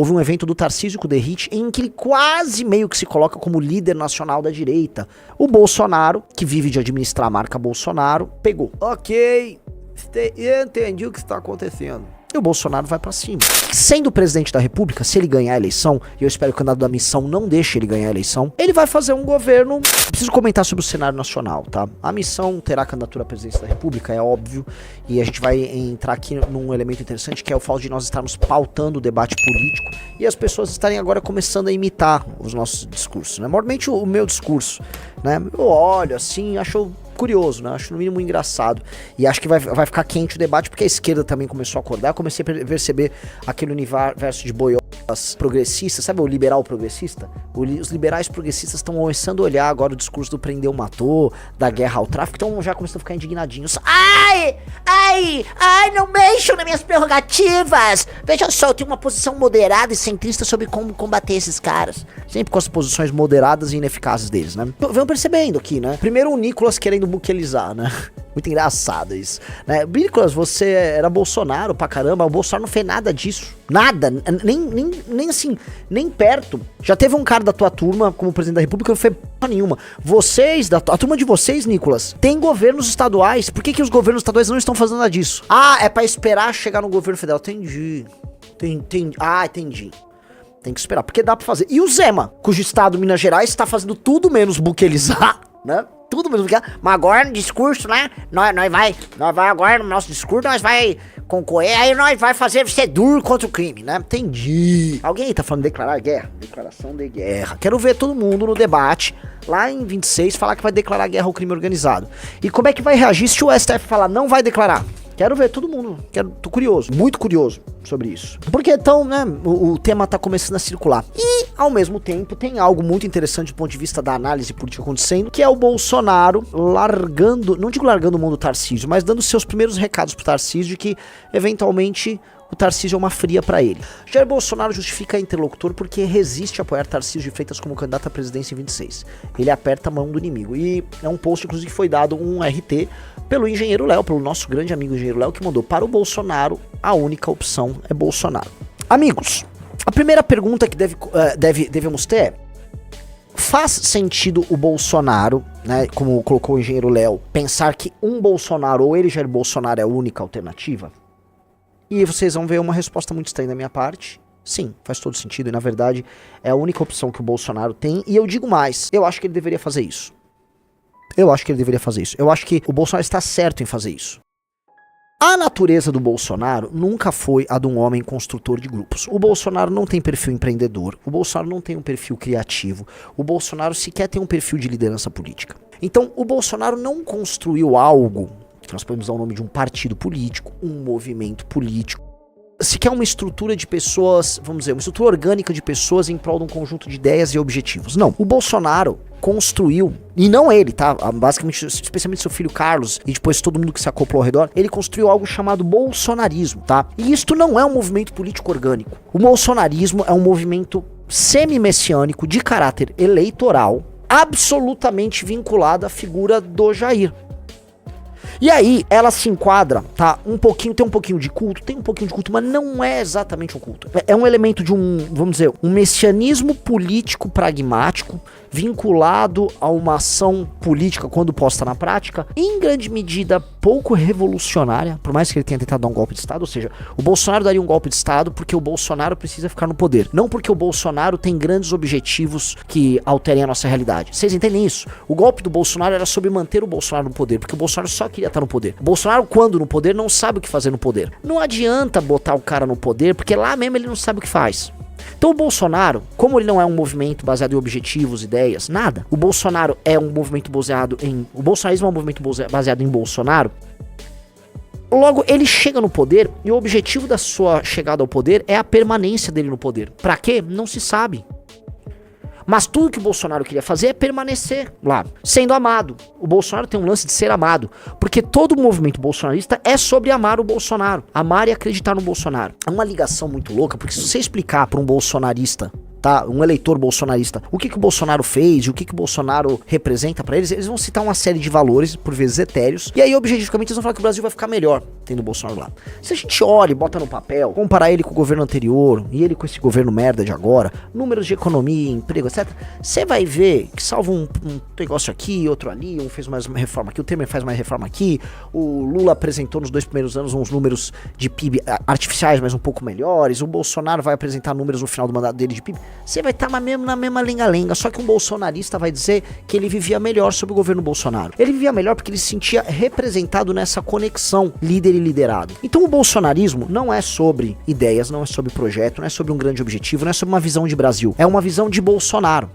houve um evento do Tarcísio Kuderich em que ele quase meio que se coloca como líder nacional da direita. O Bolsonaro, que vive de administrar a marca Bolsonaro, pegou. Ok, entendi o que está acontecendo. E o Bolsonaro vai pra cima. Sendo presidente da República, se ele ganhar a eleição, e eu espero que o candidato da missão não deixe ele ganhar a eleição, ele vai fazer um governo... Preciso comentar sobre o cenário nacional, tá? A missão terá candidatura à presidência da República, é óbvio, e a gente vai entrar aqui num elemento interessante, que é o fato de nós estarmos pautando o debate político, e as pessoas estarem agora começando a imitar os nossos discursos, né? Normalmente o meu discurso, né? Eu olho assim, acho... curioso, né? Acho no mínimo engraçado. E acho que vai ficar quente o debate, porque a esquerda também começou a acordar. Eu comecei a perceber aquele universo de boiolas progressistas, sabe o liberal progressista? Os liberais progressistas estão começando a olhar agora o discurso do prendeu, matou, da guerra ao tráfico, então já começam a ficar indignadinhos. Ai, não mexam nas minhas prerrogativas! Veja só, eu tenho uma posição moderada e centrista sobre como combater esses caras. Sempre com as posições moderadas e ineficazes deles, né? Vão percebendo aqui, né? Primeiro o Nicolas querendo buquelizar, né? Muito engraçado isso, né? Nicolas, você era Bolsonaro pra caramba, o Bolsonaro não fez nada disso. Nada, nem assim, nem perto. Já teve um cara da tua turma como presidente da República que não fez porra nenhuma. Vocês, a turma de vocês, Nicolas, tem governos estaduais. Por que os governos estaduais não estão fazendo nada disso? Ah, é pra esperar chegar no governo federal. Entendi. Entendi. Tem que esperar, porque dá pra fazer. E o Zema, cujo estado, Minas Gerais, está fazendo tudo menos buquelizar, né? Tudo menos buquelizar. Mas agora no discurso, né? Nós vai agora no nosso discurso, nós vai concorrer, aí nós vai fazer ser duro contra o crime, né? Entendi. Alguém aí tá falando de declarar guerra? Declaração de guerra. Quero ver todo mundo no debate, lá em 26, falar que vai declarar guerra ao crime organizado. E como é que vai reagir se o STF falar não vai declarar? Quero ver todo mundo, tô curioso, muito curioso sobre isso. Porque então, né, o tema tá começando a circular. E, ao mesmo tempo, tem algo muito interessante do ponto de vista da análise política acontecendo, que é o Bolsonaro largando, não digo largando o mão do Tarcísio, mas dando seus primeiros recados pro Tarcísio de que, eventualmente, o Tarcísio é uma fria pra ele. Jair Bolsonaro justifica interlocutor porque resiste a apoiar Tarcísio de Freitas como candidato à presidência em 26. Ele aperta a mão do inimigo. E é um post, inclusive, que foi dado um RT pelo engenheiro Léo, pelo nosso grande amigo engenheiro Léo, que mandou: para o Bolsonaro, a única opção é Bolsonaro. Amigos, a primeira pergunta que devemos ter é: faz sentido o Bolsonaro, né, como colocou o engenheiro Léo, pensar que um Bolsonaro ou ele, Jair Bolsonaro, é a única alternativa? E vocês vão ver uma resposta muito estranha da minha parte. Sim, faz todo sentido e, na verdade, é a única opção que o Bolsonaro tem. E eu digo mais, eu acho que ele deveria fazer isso. Eu acho que o Bolsonaro está certo em fazer isso. A natureza do Bolsonaro nunca foi a de um homem construtor de grupos. O Bolsonaro não tem perfil empreendedor. O Bolsonaro não tem um perfil criativo. O Bolsonaro sequer tem um perfil de liderança política. Então, o Bolsonaro não construiu algo que nós podemos dar o nome de um partido político, um movimento político, sequer uma estrutura de pessoas, vamos dizer, uma estrutura orgânica de pessoas em prol de um conjunto de ideias e objetivos. Não, o Bolsonaro construiu, e não ele, tá? Basicamente, especialmente seu filho Carlos e depois todo mundo que se acoplou ao redor, ele construiu algo chamado bolsonarismo, tá? E isto não é um movimento político orgânico. O bolsonarismo é um movimento semi-messiânico de caráter eleitoral, absolutamente vinculado à figura do Jair. E aí, ela se enquadra, tá? Tem um pouquinho de culto, mas não é exatamente um culto. É um elemento de vamos dizer, um messianismo político pragmático, vinculado a uma ação política, quando posta na prática, em grande medida pouco revolucionária, por mais que ele tenha tentado dar um golpe de Estado. Ou seja, o Bolsonaro daria um golpe de Estado porque o Bolsonaro precisa ficar no poder, não porque o Bolsonaro tem grandes objetivos que alterem a nossa realidade. Vocês entendem isso? O golpe do Bolsonaro era sobre manter o Bolsonaro no poder, porque o Bolsonaro só queria estar no poder. O Bolsonaro, quando no poder, não sabe o que fazer no poder. Não adianta botar o cara no poder, porque lá mesmo ele não sabe o que faz. Então o Bolsonaro, como ele não é um movimento baseado em objetivos, ideias, nada. O Bolsonaro é um movimento baseado em... O bolsonarismo é um movimento baseado em Bolsonaro. Logo, ele chega no poder e o objetivo da sua chegada ao poder é a permanência dele no poder. Pra quê? Não se sabe. Mas tudo que o Bolsonaro queria fazer é permanecer lá, sendo amado. O Bolsonaro tem um lance de ser amado, porque todo movimento bolsonarista é sobre amar o Bolsonaro, amar e acreditar no Bolsonaro. É uma ligação muito louca, porque se você explicar para um bolsonarista tá? Um eleitor bolsonarista, o que o Bolsonaro fez, o que o Bolsonaro representa pra eles vão citar uma série de valores, por vezes etéreos, e aí objetivamente eles vão falar que o Brasil vai ficar melhor tendo o Bolsonaro lá. Se a gente olha e bota no papel, comparar ele com o governo anterior, e ele com esse governo merda de agora, números de economia, emprego, etc, você vai ver que salva um negócio aqui, outro ali, um fez mais uma reforma aqui, o Temer faz mais reforma aqui, o Lula apresentou nos 2 primeiros anos uns números de PIB artificiais, mas um pouco melhores, o Bolsonaro vai apresentar números no final do mandato dele de PIB. Você vai estar na mesma lenga-lenga, só que um bolsonarista vai dizer que ele vivia melhor sob o governo Bolsonaro. Ele vivia melhor porque ele se sentia representado nessa conexão líder e liderado. Então o bolsonarismo não é sobre ideias, não é sobre projeto, não é sobre um grande objetivo, não é sobre uma visão de Brasil. É uma visão de Bolsonaro.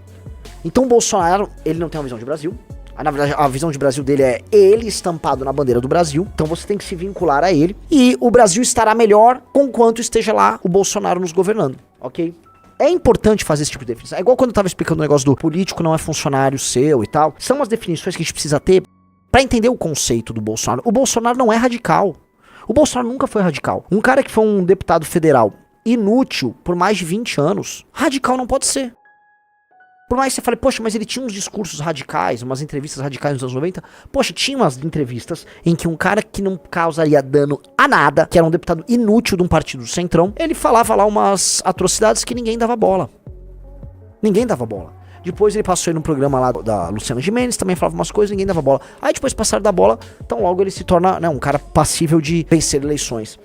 Então o Bolsonaro, ele não tem uma visão de Brasil. Na verdade, a visão de Brasil dele é ele estampado na bandeira do Brasil. Então você tem que se vincular a ele. E o Brasil estará melhor conquanto esteja lá o Bolsonaro nos governando, ok? É importante fazer esse tipo de definição. É igual quando eu tava explicando o negócio do político não é funcionário seu e tal. São as definições que a gente precisa ter pra entender o conceito do Bolsonaro. O Bolsonaro não é radical. O Bolsonaro nunca foi radical. Um cara que foi um deputado federal inútil por mais de 20 anos, radical não pode ser. Por mais que você fale, poxa, mas ele tinha uns discursos radicais, umas entrevistas radicais nos anos 90. Poxa, tinha umas entrevistas em que um cara que não causaria dano a nada, que era um deputado inútil de um partido do Centrão, ele falava lá umas atrocidades que ninguém dava bola. Ninguém dava bola. Depois ele passou aí num programa lá da Luciana Gimenez, também falava umas coisas, ninguém dava bola. Aí depois passaram da bola, então logo ele se torna, né, um cara passível de vencer eleições.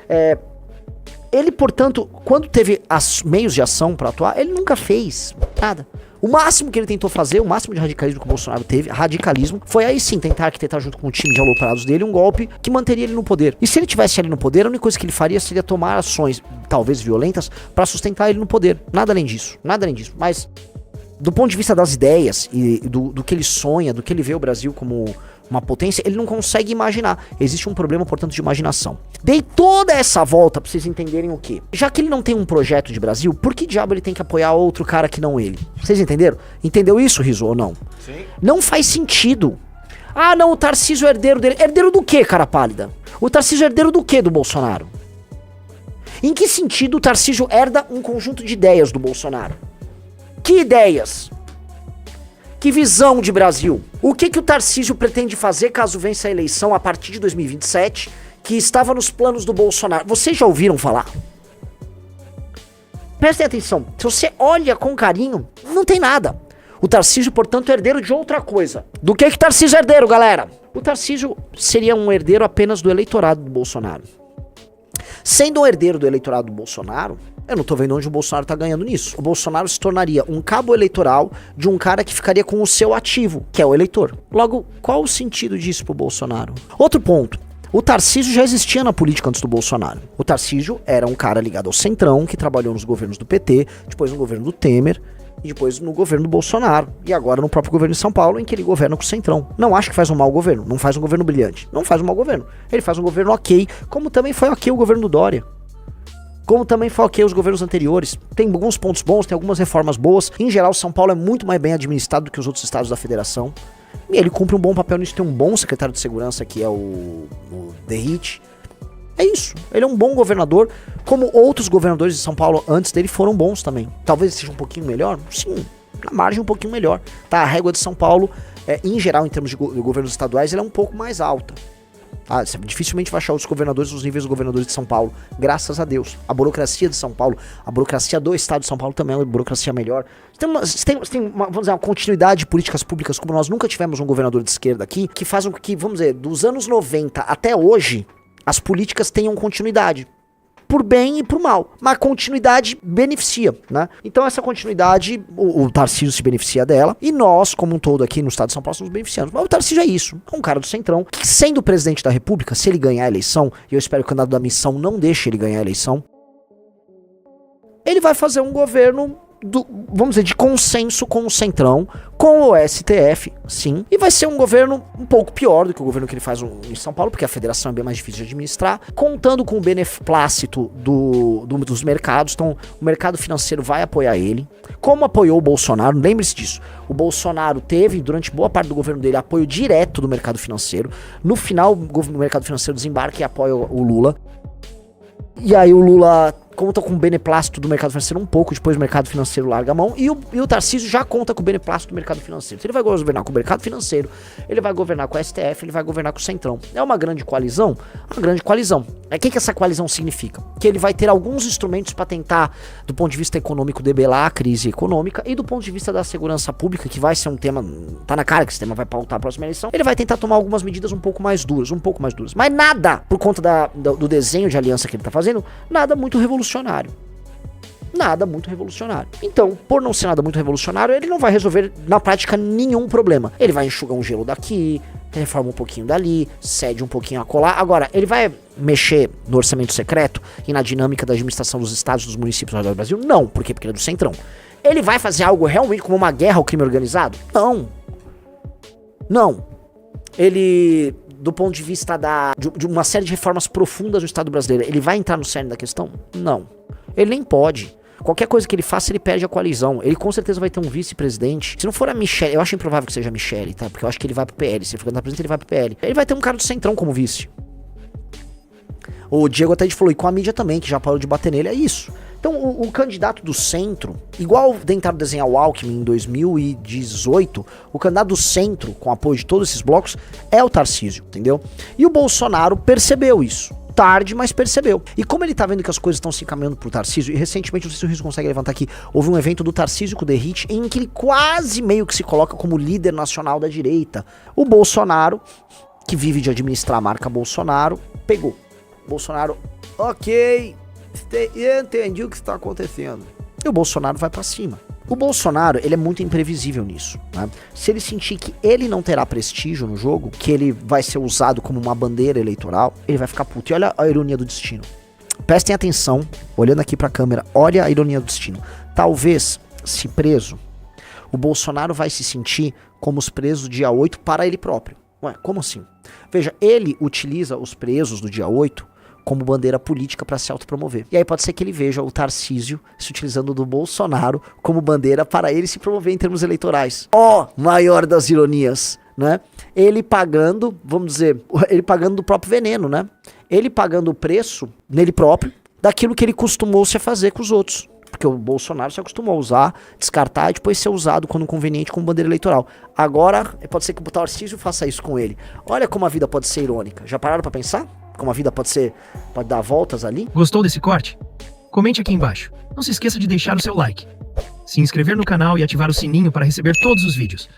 Ele, portanto, quando teve meios de ação pra atuar, ele nunca fez nada. O máximo que ele tentou fazer, o máximo de radicalismo que o Bolsonaro teve, radicalismo, foi aí sim tentar arquitetar junto com o time de aloprados dele um golpe que manteria ele no poder. E se ele tivesse ali no poder, a única coisa que ele faria seria tomar ações, talvez violentas, pra sustentar ele no poder. Nada além disso, nada além disso. Mas, do ponto de vista das ideias e do que ele sonha, do que ele vê o Brasil como uma potência, ele não consegue imaginar. Existe um problema, portanto, de imaginação. Dei toda essa volta pra vocês entenderem o quê? Já que ele não tem um projeto de Brasil, por que diabo ele tem que apoiar outro cara que não ele? Vocês entenderam? Entendeu isso, Rizzo, ou não? Sim. Não faz sentido. Ah, não, o Tarcísio é herdeiro dele. Herdeiro do quê, cara pálida? O Tarcísio é herdeiro do quê do Bolsonaro? Em que sentido o Tarcísio herda um conjunto de ideias do Bolsonaro? Que ideias? Que visão de Brasil? O que o Tarcísio pretende fazer caso vença a eleição a partir de 2027, que estava nos planos do Bolsonaro? Vocês já ouviram falar? Prestem atenção, se você olha com carinho, não tem nada. O Tarcísio, portanto, é herdeiro de outra coisa. Do que o Tarcísio é herdeiro, galera? O Tarcísio seria um herdeiro apenas do eleitorado do Bolsonaro. Sendo um herdeiro do eleitorado do Bolsonaro, eu não tô vendo onde o Bolsonaro tá ganhando nisso. O Bolsonaro se tornaria um cabo eleitoral de um cara que ficaria com o seu ativo, que é o eleitor. Logo, qual o sentido disso pro Bolsonaro? Outro ponto. O Tarcísio já existia na política antes do Bolsonaro. O Tarcísio era um cara ligado ao Centrão, que trabalhou nos governos do PT, depois no governo do Temer, e depois no governo do Bolsonaro, e agora no próprio governo de São Paulo, em que ele governa com o Centrão. Não acho que faz um mau governo, não faz um governo brilhante, não faz um mau governo. Ele faz um governo ok, como também foi ok o governo do Dória. Como também foi ok os governos anteriores. Tem alguns pontos bons, tem algumas reformas boas. Em geral, São Paulo é muito mais bem administrado do que os outros estados da federação. E ele cumpre um bom papel nisso. Tem um bom secretário de segurança, que é o Derrite. É isso. Ele é um bom governador, como outros governadores de São Paulo antes dele foram bons também. Talvez seja um pouquinho melhor? Sim, na margem um pouquinho melhor. Tá, a régua de São Paulo, em geral, em termos de governos estaduais, ela é um pouco mais alta. Ah, dificilmente vai achar os governadores nos níveis dos governadores de São Paulo, graças a Deus. A burocracia de São Paulo, a burocracia do estado de São Paulo também é uma burocracia melhor. Tem vamos dizer, uma continuidade de políticas públicas, como nós nunca tivemos um governador de esquerda aqui, que faz com que, vamos dizer, dos anos 90 até hoje, as políticas tenham continuidade. Por bem e por mal. Mas a continuidade beneficia, né? Então essa continuidade, o Tarcísio se beneficia dela, e nós, como um todo aqui no estado de São Paulo, estamos beneficiando. Mas o Tarcísio é isso, é um cara do Centrão, que sendo presidente da República, se ele ganhar a eleição, e eu espero que o candidato da missão não deixe ele ganhar a eleição, ele vai fazer um governo vamos dizer, de consenso com o Centrão, com o STF, sim, e vai ser um governo um pouco pior do que o governo que ele faz em São Paulo, porque a federação é bem mais difícil de administrar, contando com o beneplácito dos mercados. Então o mercado financeiro vai apoiar ele, como apoiou o Bolsonaro. Lembre-se disso, o Bolsonaro teve, durante boa parte do governo dele, apoio direto do mercado financeiro. No final, o mercado financeiro desembarca e apoia o Lula. E aí o Lula conta com o beneplácito do mercado financeiro um pouco, depois o mercado financeiro larga a mão, e o Tarcísio já conta com o beneplácito do mercado financeiro. Se ele vai governar com o mercado financeiro, ele vai governar com o STF, ele vai governar com o Centrão. É uma grande coalizão? Uma grande coalizão. O que essa coalizão significa? Que ele vai ter alguns instrumentos para tentar, do ponto de vista econômico, debelar a crise econômica, e do ponto de vista da segurança pública, que vai ser um tema, tá na cara que esse tema vai pautar a próxima eleição, ele vai tentar tomar algumas medidas um pouco mais duras. Mas nada, por conta do desenho de aliança que ele tá fazendo, nada muito revolucionário. Nada muito revolucionário. Então, por não ser nada muito revolucionário, ele não vai resolver, na prática, nenhum problema. Ele vai enxugar um gelo daqui, reforma um pouquinho dali, cede um pouquinho a colar. Agora, ele vai mexer no orçamento secreto e na dinâmica da administração dos estados e dos municípios ao redor do Brasil? Não. Por quê? Porque ele é do Centrão. Ele vai fazer algo realmente como uma guerra ao crime organizado? Não. Não. Ele, do ponto de vista de uma série de reformas profundas no Estado brasileiro, ele vai entrar no cerne da questão? Não. Ele nem pode. Qualquer coisa que ele faça, ele perde a coalizão. Ele com certeza vai ter um vice-presidente. Se não for a Michelle, eu acho improvável que seja a Michelle, tá? Porque eu acho que ele vai pro PL. Se ele for candidato a presidente, ele vai pro PL. Ele vai ter um cara do Centrão como vice. O Diego até falou, e com a mídia também, que já parou de bater nele. É isso. Então, o candidato do centro, igual tentaram desenhar o Alckmin em 2018, o candidato do centro, com apoio de todos esses blocos, é o Tarcísio, entendeu? E o Bolsonaro percebeu isso. Tarde, mas percebeu. E como ele tá vendo que as coisas estão se encaminhando pro Tarcísio, e recentemente, não sei se o Riso consegue levantar aqui, houve um evento do Tarcísio com o Derrite, em que ele quase meio que se coloca como líder nacional da direita. O Bolsonaro, que vive de administrar a marca Bolsonaro, pegou. Bolsonaro, ok, entendi o que está acontecendo. E o Bolsonaro vai pra cima. O Bolsonaro, ele é muito imprevisível nisso, né? Se ele sentir que ele não terá prestígio no jogo, que ele vai ser usado como uma bandeira eleitoral, ele vai ficar puto. E olha a ironia do destino. Prestem atenção, olhando aqui pra câmera, olha a ironia do destino. Talvez, se preso, o Bolsonaro vai se sentir como os presos do dia 8 para ele próprio. Ué, como assim? Veja, ele utiliza os presos do dia 8 como bandeira política para se autopromover. E aí pode ser que ele veja o Tarcísio se utilizando do Bolsonaro como bandeira para ele se promover em termos eleitorais. Ó, maior das ironias, né? Ele pagando, vamos dizer, ele pagando do próprio veneno, né? Ele pagando o preço nele próprio daquilo que ele costumou-se a fazer com os outros. Porque o Bolsonaro se acostumou a usar, descartar e depois ser usado quando conveniente como bandeira eleitoral. Agora, pode ser que o Tarcísio faça isso com ele. Olha como a vida pode ser irônica. Já pararam pra pensar? Como a vida pode dar voltas ali? Gostou desse corte? Comente aqui embaixo. Não se esqueça de deixar o seu like, se inscrever no canal e ativar o sininho para receber todos os vídeos.